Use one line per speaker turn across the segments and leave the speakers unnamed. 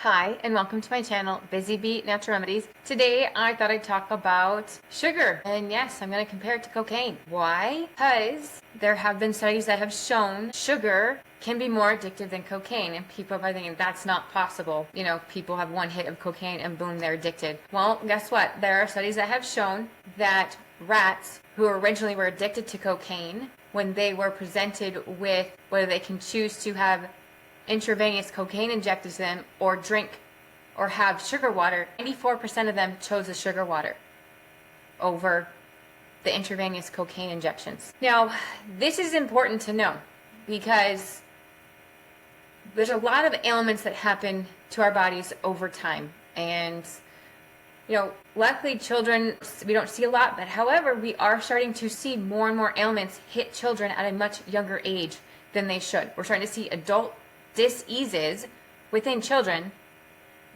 Hi, and welcome to my channel, Busy Bee Natural Remedies. Today, I thought I'd talk about sugar. And yes, I'm going to compare it to cocaine. Why? Because there have been studies that have shown sugar can be more addictive than cocaine. And people are thinking that's not possible. You know, people have one hit of cocaine and boom, they're addicted. Well, guess what? There are studies that have shown that rats who originally were addicted to cocaine, when they were presented with whether they can choose to have intravenous cocaine injected to them or drink or have sugar water, 94% of them chose the sugar water over the intravenous cocaine injections. Now, this is important to know because there's a lot of ailments that happen to our bodies over time. And, you know, luckily children, we don't see a lot, but however, we are starting to see more and more ailments hit children at a much younger age than they should. We're starting to see adult diseases within children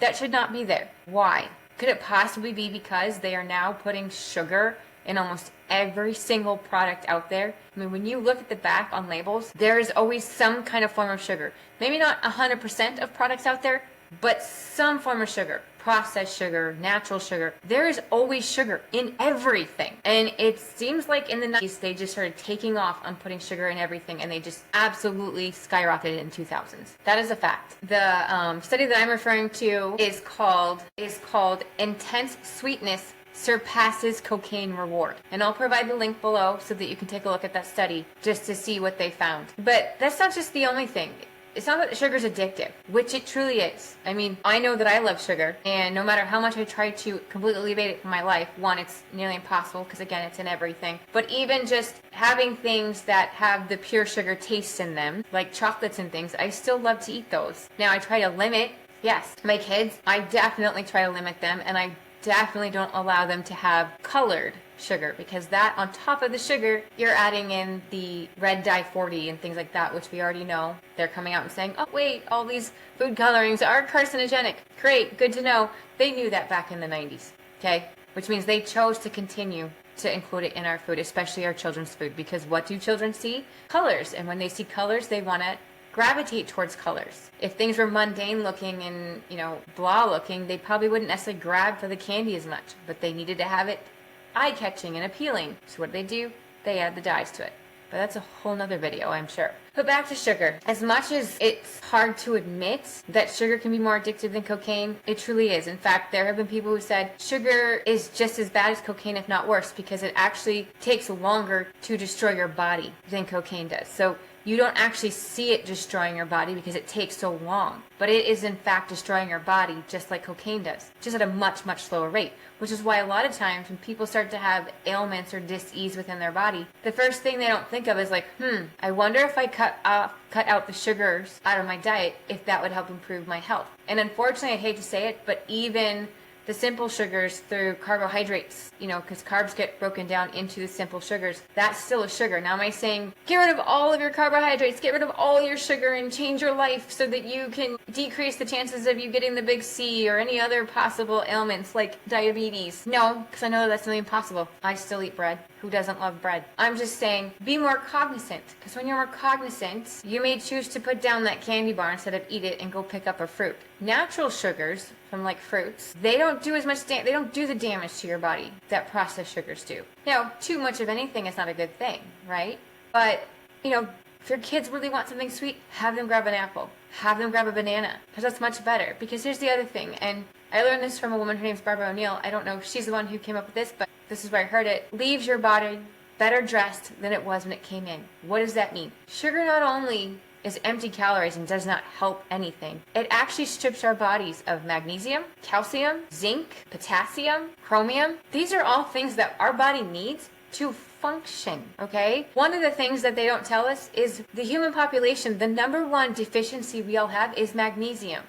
that should not be there. Why? Could it possibly be because they are now putting sugar in almost every single product out there? I mean, when you look at the back on labels, there is always some kind of form of sugar. Maybe not 100% of products out there, but some form of sugar. Processed sugar, natural sugar. There is always sugar in everything. And it seems like in the 90s, they just started taking off on putting sugar in everything, and they just absolutely skyrocketed in 2000s. That is a fact. The study that I'm referring to is called Intense Sweetness Surpasses Cocaine Reward. And I'll provide the link below so that you can take a look at that study just to see what they found. But that's not just the only thing. It's not that sugar's addictive, which it truly is. I mean, I know that I love sugar, and no matter how much I try to completely alleviate it from my life, one, it's nearly impossible because, again, it's in everything. But even just having things that have the pure sugar taste in them, like chocolates and things, I still love to eat those. Now, I try to limit, yes, my kids, I definitely try to limit them, and I definitely don't allow them to have colored sugar, because that on top of the sugar, you're adding in the red dye 40 and things like that, which we already know. They're coming out and saying, oh wait, all these food colorings are carcinogenic. Great, good to know. They knew that back in the 90s, okay? Which means they chose to continue to include it in our food, especially our children's food, because what do children see? Colors. And when they see colors, they want to gravitate towards colors. If things were mundane looking and, you know, blah looking, they probably wouldn't necessarily grab for the candy as much, but they needed to have it eye-catching and appealing. So what do? They add the dyes to it. But that's a whole nother video, I'm sure. But back to sugar. As much as it's hard to admit that sugar can be more addictive than cocaine, it truly is. In fact, there have been people who said sugar is just as bad as cocaine, if not worse, because it actually takes longer to destroy your body than cocaine does. So you don't actually see it destroying your body because it takes so long. But it is in fact destroying your body just like cocaine does, just at a much, much slower rate. Which is why a lot of times when people start to have ailments or dis-ease within their body, the first thing they don't think of is like, I wonder if I cut out the sugars out of my diet, if that would help improve my health. And unfortunately, I hate to say it, but even the simple sugars through carbohydrates, you know, because carbs get broken down into the simple sugars, that's still a sugar. Now, am I saying get rid of all of your carbohydrates, get rid of all your sugar and change your life so that you can decrease the chances of you getting the big C or any other possible ailments like diabetes? No, because I know that's not impossible. I still eat bread. Who doesn't love bread? I'm just saying be more cognizant, because when you're more cognizant, you may choose to put down that candy bar instead of eat it and go pick up a fruit. Natural sugars from like fruits, they don't do as much they don't do the damage to your body that processed sugars do. Now, too much of anything is not a good thing, right? But, you know, if your kids really want something sweet, have them grab an apple. Have them grab a banana, because that's much better. Because here's the other thing, and I learned this from a woman, her name's Barbara O'Neill. I don't know if she's the one who came up with this, but this is where I heard it. Leaves your body better dressed than it was when it came in. What does that mean? Sugar not only is empty calories and does not help anything, it actually strips our bodies of magnesium, calcium, zinc, potassium, chromium. These are all things that our body needs to function, okay? One of the things that they don't tell us is the human population, the number one deficiency we all have is magnesium.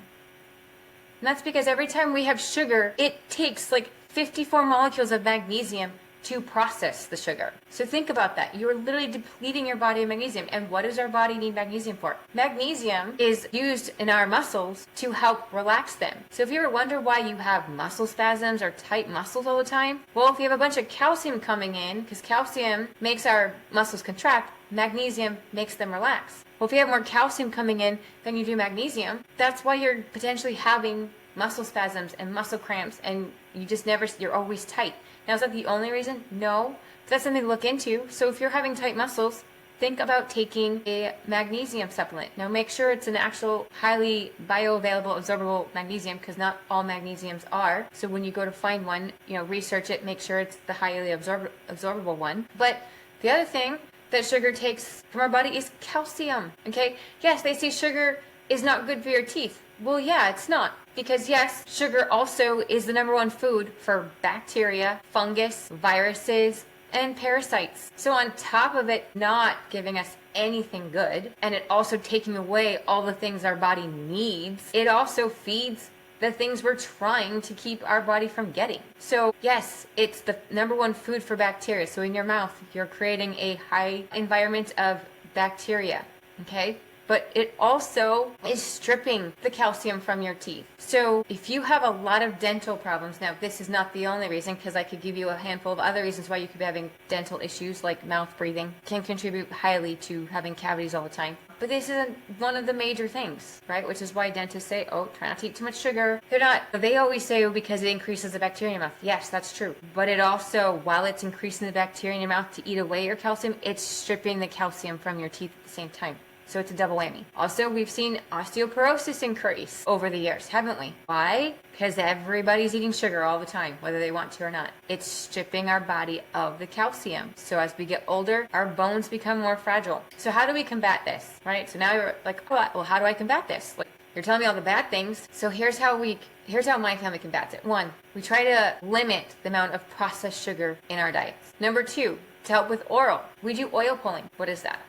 And that's because every time we have sugar, it takes like 54 molecules of magnesium to process the sugar. So think about that. You're literally depleting your body of magnesium. And what does our body need magnesium for? Magnesium is used in our muscles to help relax them. So if you ever wonder why you have muscle spasms or tight muscles all the time, well, if you have a bunch of calcium coming in, because calcium makes our muscles contract, magnesium makes them relax. Well, if you have more calcium coming in than you do magnesium, that's why you're potentially having muscle spasms and muscle cramps, and you're always tight. Now, is that the only reason? No. That's something to look into. So if you're having tight muscles, think about taking a magnesium supplement. Now, make sure it's an actual highly bioavailable, absorbable magnesium, because not all magnesiums are. So when you go to find one, research it, make sure it's the highly absorbable one. But the other thing that sugar takes from our body is calcium. Okay? Yes, they say sugar is not good for your teeth. Well, yeah, it's not. Because yes, sugar also is the number one food for bacteria, fungus, viruses, and parasites. So on top of it not giving us anything good, and it also taking away all the things our body needs, it also feeds the things we're trying to keep our body from getting. So yes, it's the number one food for bacteria. So in your mouth, you're creating a high environment of bacteria, okay? But it also is stripping the calcium from your teeth. So if you have a lot of dental problems, now this is not the only reason, because I could give you a handful of other reasons why you could be having dental issues, like mouth breathing can contribute highly to having cavities all the time. But this isn't one of the major things, right? Which is why dentists say, oh, try not to eat too much sugar. They always say, oh, because it increases the bacteria in your mouth. Yes, that's true. But it also, while it's increasing the bacteria in your mouth to eat away your calcium, it's stripping the calcium from your teeth at the same time. So it's a double whammy. Also, we've seen osteoporosis increase over the years, haven't we? Why? Because everybody's eating sugar all the time, whether they want to or not. It's stripping our body of the calcium. So as we get older, our bones become more fragile. So how do we combat this, right? So now you're like, oh, well, how do I combat this? Like, you're telling me all the bad things. So here's how my family combats it. 1, we try to limit the amount of processed sugar in our diets. Number 2, to help with oral, we do oil pulling. What is that?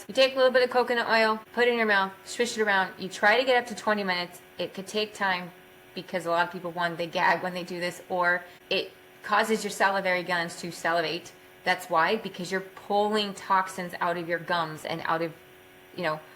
You take a little bit of coconut oil, put it in your mouth, swish it around. You try to get up to 20 minutes. It could take time because a lot of people, they gag when they do this, or it causes your salivary glands to salivate. That's why, because you're pulling toxins out of your gums and out of,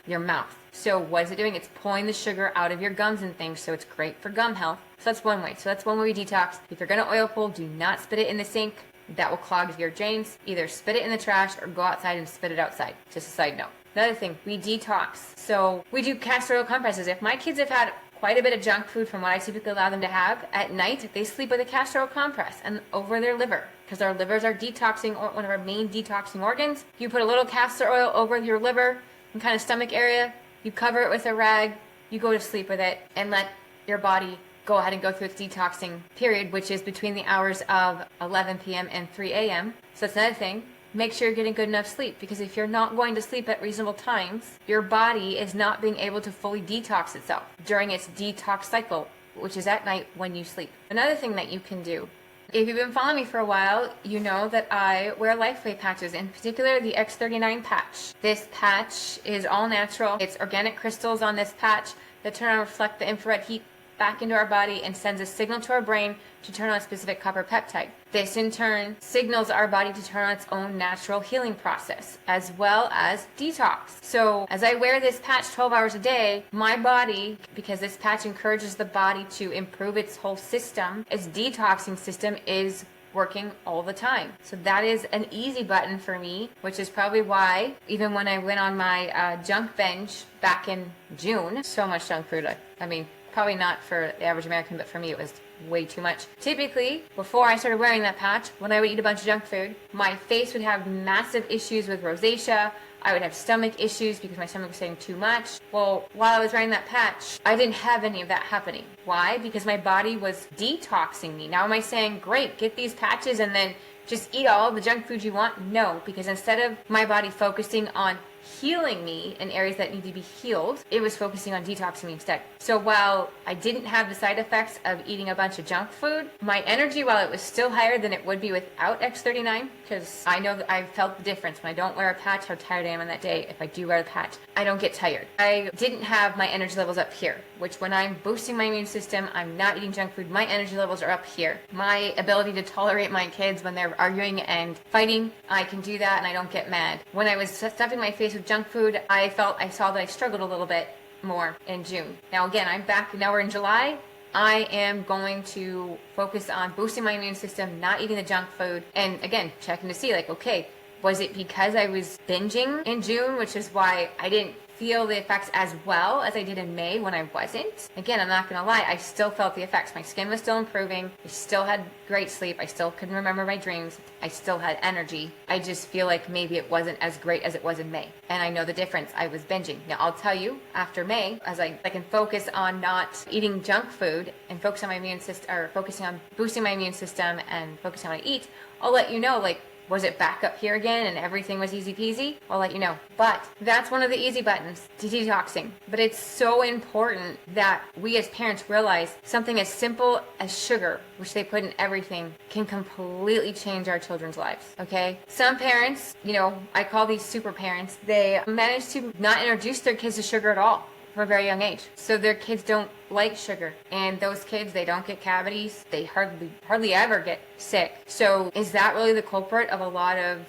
your mouth. So what is it doing? It's pulling the sugar out of your gums and things, so it's great for gum health. So that's one way. So that's one way we detox. If you're going to oil pull, do not spit it in the sink. That will clog your drains. Either spit it in the trash or go outside and spit it outside. Just a side note. Another thing, we detox. So we do castor oil compresses. If my kids have had quite a bit of junk food from what I typically allow them to have, at night they sleep with a castor oil compress and over their liver, because our livers are detoxing, one of our main detoxing organs. You put a little castor oil over your liver and kind of stomach area, you cover it with a rag, you go to sleep with it, and let your body go ahead and go through its detoxing period, which is between the hours of 11 p.m. and 3 a.m. So that's another thing. Make sure you're getting good enough sleep, because if you're not going to sleep at reasonable times, your body is not being able to fully detox itself during its detox cycle, which is at night when you sleep. Another thing that you can do, if you've been following me for a while, you know that I wear LifeWave patches, in particular the X39 patch. This patch is all natural. It's organic crystals on this patch that turn on and reflect the infrared heat back into our body and sends a signal to our brain to turn on a specific copper peptide. This in turn signals our body to turn on its own natural healing process, as well as detox. So as I wear this patch 12 hours a day, my body, because this patch encourages the body to improve its whole system, its detoxing system is working all the time. So that is an easy button for me, which is probably why even when I went on my junk binge back in June, so much junk food, I mean, probably not for the average American, but for me it was way too much. Typically, before I started wearing that patch, when I would eat a bunch of junk food, my face would have massive issues with rosacea. I would have stomach issues because my stomach was saying too much. Well, while I was wearing that patch, I didn't have any of that happening. Why? Because my body was detoxing me. Now am I saying, great, get these patches and then just eat all the junk food you want? No, because instead of my body focusing on healing me in areas that need to be healed, it was focusing on detoxing me instead. So while I didn't have the side effects of eating a bunch of junk food, my energy, while it was still higher than it would be without X39, because I know that I've felt the difference when I don't wear a patch, how tired I am on that day. If I do wear the patch, I don't get tired. I didn't have my energy levels up here, which when I'm boosting my immune system, I'm not eating junk food, my energy levels are up here. My ability to tolerate my kids when they're arguing and fighting, I can do that and I don't get mad. When I was stuffing my face with junk food, I saw that I struggled a little bit more in June. Now again, I'm back, now we're in July. I am going to focus on boosting my immune system, not eating the junk food, and again, checking to see like, okay, was it because I was binging in June, which is why I didn't feel the effects as well as I did in May when I wasn't. Again, I'm not gonna lie, I still felt the effects. My skin was still improving. I still had great sleep. I still couldn't remember my dreams. I still had energy. I just feel like maybe it wasn't as great as it was in May. And I know the difference. I was binging. Now I'll tell you, after May, as I can focus on not eating junk food and focus on my immune system, or focusing on boosting my immune system and focusing on what I eat, I'll let you know, like, was it back up here again and everything was easy peasy? I'll let you know. But that's one of the easy buttons to detoxing. But it's so important that we as parents realize something as simple as sugar, which they put in everything, can completely change our children's lives, okay? Some parents, I call these super parents, they manage to not introduce their kids to sugar at all from a very young age. So their kids don't like sugar. And those kids, they don't get cavities. They hardly ever get sick. So is that really the culprit of a lot of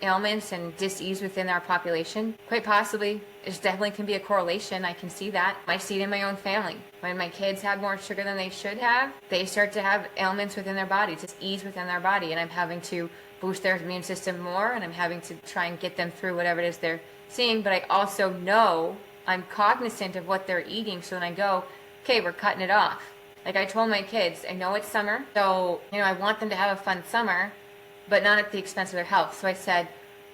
ailments and dis-ease within our population? Quite possibly. There's definitely can be a correlation. I can see that. I see it in my own family. When my kids have more sugar than they should have, they start to have ailments within their body, dis-ease within their body. And I'm having to boost their immune system more, and I'm having to try and get them through whatever it is they're seeing. But I also know I'm cognizant of what they're eating, so when I go, okay, we're cutting it off. Like I told my kids, I know it's summer, so I want them to have a fun summer, but not at the expense of their health. So I said,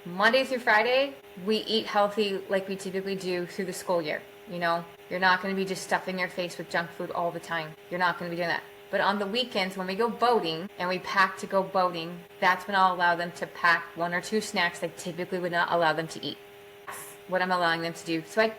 Monday through Friday, we eat healthy like we typically do through the school year. You're not going to be just stuffing your face with junk food all the time. You're not going to be doing that. But on the weekends, when we go boating and we pack to go boating, that's when I'll allow them to pack 1 or 2 snacks they typically would not allow them to eat. What I'm allowing them to do. So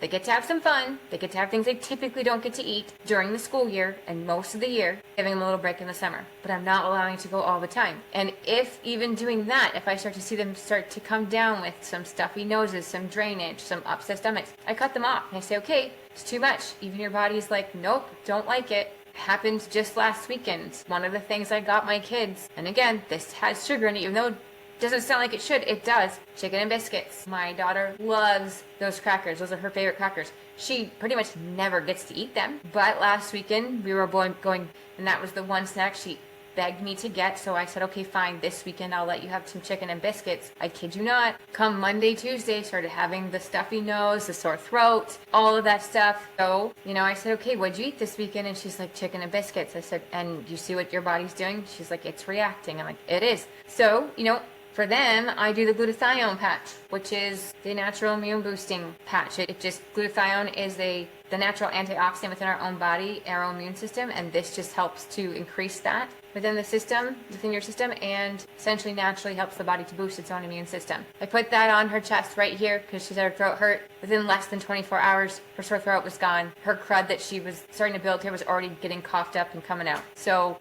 they get to have some fun. They get to have things they typically don't get to eat during the school year and most of the year, giving them a little break in the summer. But I'm not allowing to go all the time. And if even doing that, if I start to see them start to come down with some stuffy noses, some drainage, some upset stomachs, I cut them off. And I say, okay, it's too much. Even your body's like, nope, don't like it. Happened just last weekend. One of the things I got my kids, and again, this has sugar in it, even though doesn't sound like it should. It does. Chicken and biscuits. My daughter loves those crackers. Those are her favorite crackers. She pretty much never gets to eat them. But last weekend, we were going, and that was the one snack she begged me to get. So I said, okay, fine. This weekend, I'll let you have some chicken and biscuits. I kid you not. Come Monday, Tuesday, started having the stuffy nose, the sore throat, all of that stuff. So, I said, okay, what'd you eat this weekend? And she's like, chicken and biscuits. I said, and you see what your body's doing? She's like, it's reacting. I'm like, it is. So, for them, I do the glutathione patch, which is the natural immune boosting patch. Glutathione is the natural antioxidant within our own body, our own immune system, and this just helps to increase that within your system, and essentially naturally helps the body to boost its own immune system. I put that on her chest right here because she said her throat hurt. Within less than 24 hours, her sore throat was gone. Her crud that she was starting to build here was already getting coughed up and coming out. So,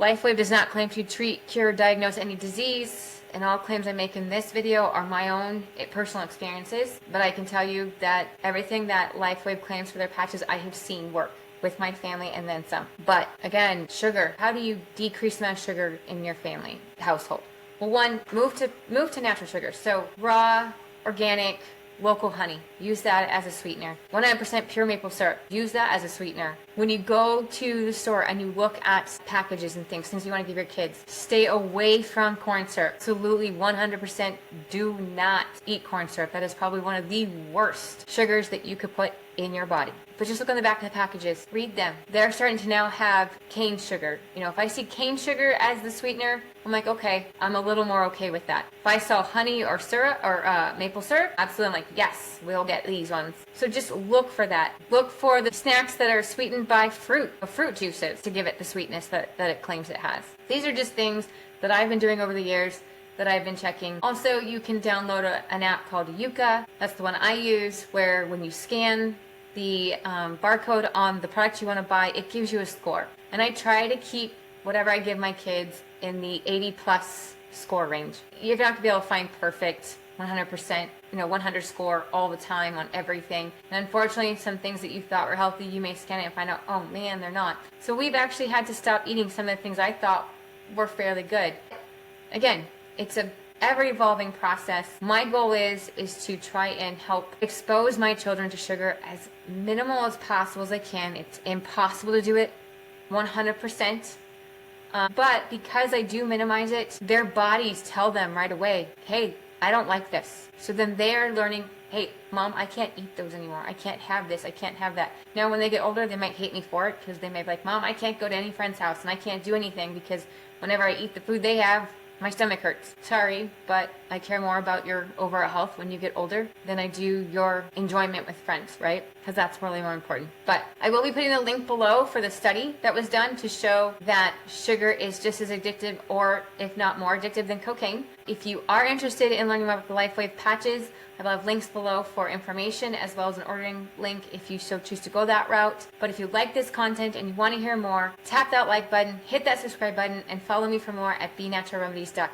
LifeWave does not claim to treat, cure, diagnose any disease. And all claims I make in this video are my own personal experiences, but I can tell you that everything that LifeWave claims for their patches I have seen work with my family and then some. But again, sugar. How do you decrease the amount of sugar in your family household? Well, one, move to natural sugar. So raw, organic, local honey. Use that as a sweetener. 100% pure maple syrup. Use that as a sweetener. When you go to the store and you look at packages and things you want to give your kids, stay away from corn syrup. Absolutely 100% do not eat corn syrup. That is probably one of the worst sugars that you could put in your body. But just look on the back of the packages. Read them. They're starting to now have cane sugar. If I see cane sugar as the sweetener, I'm like, okay, I'm a little more okay with that. If I saw honey or syrup or maple syrup, absolutely, I'm like, yes, we'll get these ones. So just look for that. Look for the snacks that are sweetened by fruit juices to give it the sweetness that it claims it has. These are just things that I've been doing over the years that I've been checking. Also, you can download an app called Yuka. That's the one I use, where when you scan the barcode on the product you want to buy, it gives you a score. And I try to keep whatever I give my kids in the 80 plus score range. You're not going to be able to find perfect 100%, 100 score all the time on everything. And unfortunately, some things that you thought were healthy, you may scan it and find out, oh man, they're not. So we've actually had to stop eating some of the things I thought were fairly good. Again, it's a ever-evolving process. My goal is to try and help expose my children to sugar as minimal as possible as I can. It's impossible to do it 100%. But because I do minimize it, their bodies tell them right away, hey, I don't like this. So then they're learning, hey, mom, I can't eat those anymore. I can't have this. I can't have that. Now, when they get older, they might hate me for it because they may be like, mom, I can't go to any friend's house and I can't do anything because whenever I eat the food they have, my stomach hurts. Sorry, but I care more about your overall health when you get older than I do your enjoyment with friends, right? Because that's really more important. But I will be putting a link below for the study that was done to show that sugar is just as addictive, or if not more addictive, than cocaine. If you are interested in learning about the LifeWave patches, I will have links below for information as well as an ordering link if you so choose to go that route. But if you like this content and you want to hear more, tap that like button, hit that subscribe button, and follow me for more at bnaturalremedies.com.